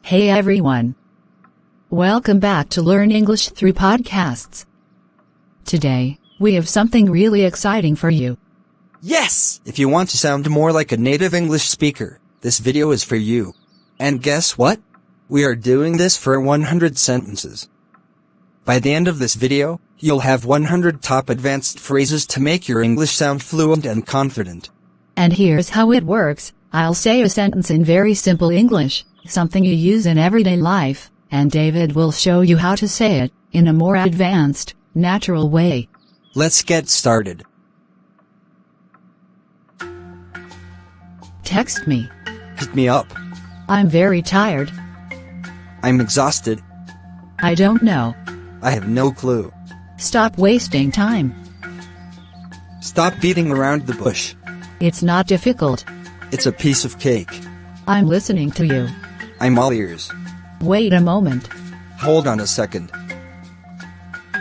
Hey everyone. Welcome back to Learn English Through Podcasts. Today, we have something really exciting for you. Yes! If you want to sound more like a native English speaker, this video is for you. And guess what? We are doing this for 100 sentences. By the end of this video, you'll have 100 top advanced phrases to make your English sound fluent and confident. And here's how it works. I'll say a sentence in very simple English, something you use in everyday life, and David will show you how to say it in a more advanced, natural way. Let's get started. Text me. Hit me up. I'm very tired. I'm exhausted. I don't know. I have no clue. Stop wasting time. Stop beating around the bush. It's not difficult. It's a piece of cake. I'm listening to you. I'm all ears. Wait a moment. Hold on a second.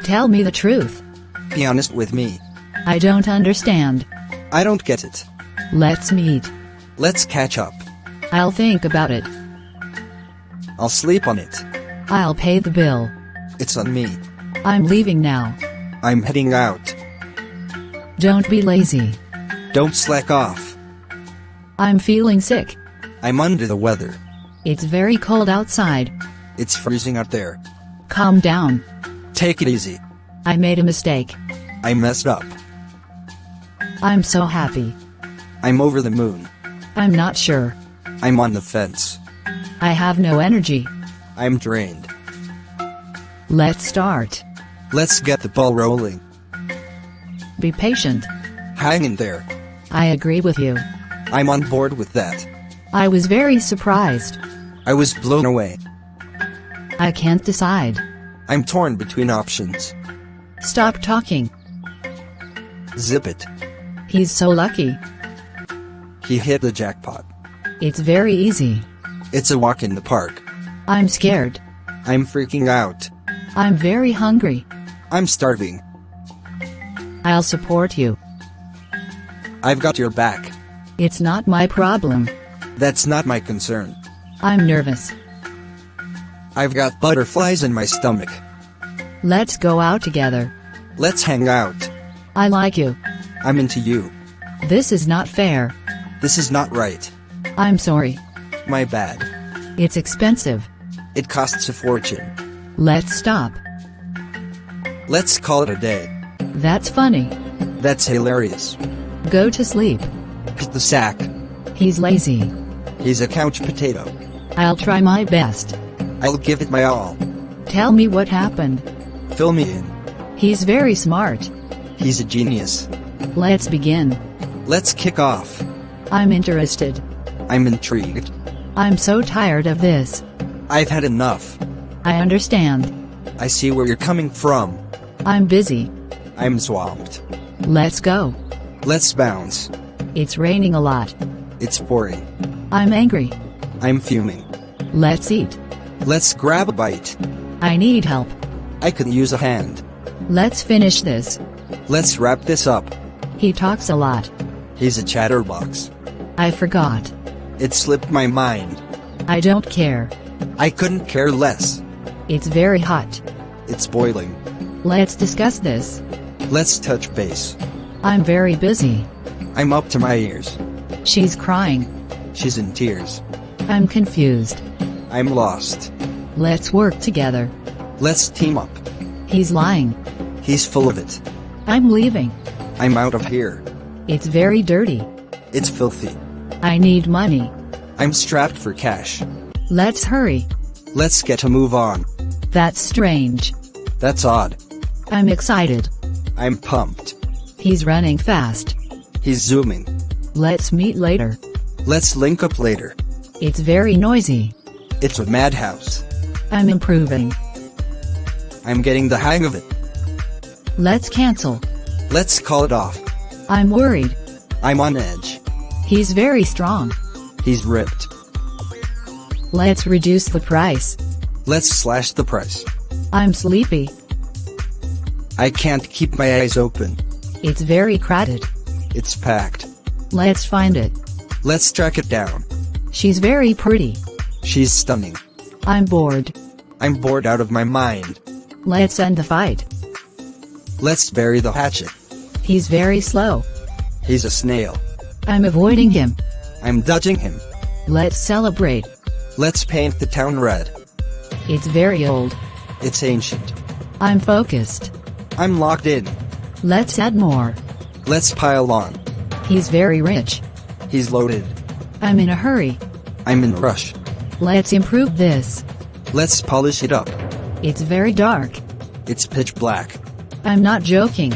Tell me the truth. Be honest with me. I don't understand. I don't get it. Let's meet. Let's catch up. I'll think about it. I'll sleep on it. I'll pay the bill. It's on me. I'm leaving now. I'm heading out. Don't be lazy. Don't slack off. I'm feeling sick. I'm under the weather. It's very cold outside. It's freezing out there. Calm down. Take it easy. I made a mistake. I messed up. I'm so happy. I'm over the moon. I'm not sure. I'm on the fence. I have no energy. I'm drained. Let's start. Let's get the ball rolling. Be patient. Hang in there. I agree with you. I'm on board with that. I was very surprised. I was blown away. I can't decide. I'm torn between options. Stop talking. Zip it. He's so lucky. He hit the jackpot. It's very easy. It's a walk in the park. I'm scared. I'm freaking out. I'm very hungry. I'm starving. I'll support you. I've got your back. It's not my problem. That's not my concern. I'm nervous. I've got butterflies in my stomach. Let's go out together. Let's hang out. I like you. I'm into you. This is not fair. This is not right. I'm sorry. My bad. It's expensive. It costs a fortune. Let's stop. Let's call it a day. That's funny. That's hilarious. Go to sleep. Hit the sack. He's lazy. He's a couch potato. I'll try my best. I'll give it my all. Tell me what happened. Fill me in. He's very smart. He's a genius. Let's begin. Let's kick off. I'm interested. I'm intrigued. I'm so tired of this. I've had enough. I understand. I see where you're coming from. I'm busy. I'm swamped. Let's go. Let's bounce. It's raining a lot. It's pouring. I'm angry. I'm fuming. Let's eat. Let's grab a bite. I need help. I could use a hand. Let's finish this. Let's wrap this up. He talks a lot. He's a chatterbox. I forgot. It slipped my mind. I don't care. I couldn't care less. It's very hot. It's boiling. Let's discuss this. Let's touch base. I'm very busy. I'm up to my ears. She's crying. She's in tears. I'm confused. I'm lost. Let's work together. Let's team up. He's lying. He's full of it. I'm leaving. I'm out of here. It's very dirty. It's filthy. I need money. I'm strapped for cash. Let's hurry. Let's get a move on. That's strange. That's odd. I'm excited. I'm pumped. He's running fast. He's zooming. Let's meet later. Let's link up later. It's very noisy. It's a madhouse. I'm improving. I'm getting the hang of it. Let's cancel. Let's call it off. I'm worried. I'm on edge. He's very strong. He's ripped. Let's reduce the price. Let's slash the price. I'm sleepy. I can't keep my eyes open. It's very crowded. It's packed. Let's find it. Let's track it down. She's very pretty. She's stunning. I'm bored. I'm bored out of my mind. Let's end the fight. Let's bury the hatchet. He's very slow. He's a snail. I'm avoiding him. I'm dodging him. Let's celebrate. Let's paint the town red. It's very old. It's ancient. I'm focused. I'm locked in. Let's add more. Let's pile on. He's very rich. He's loaded. I'm in a hurry. I'm in a rush. Let's improve this. Let's polish it up. It's very dark. It's pitch black. I'm not joking.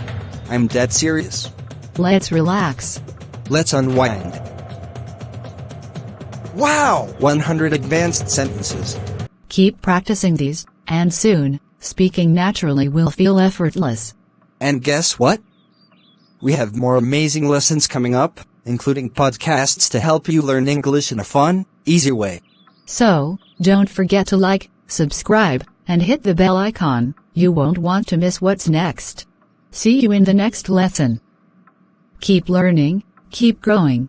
I'm dead serious. Let's relax. Let's unwind. Wow! 100 advanced sentences. Keep practicing these, and soon, speaking naturally will feel effortless. And guess what? We have more amazing lessons coming up, including podcasts to help you learn English in a fun, easy way. So, don't forget to like, subscribe, and hit the bell icon. You won't want to miss what's next. See you in the next lesson. Keep learning, keep growing.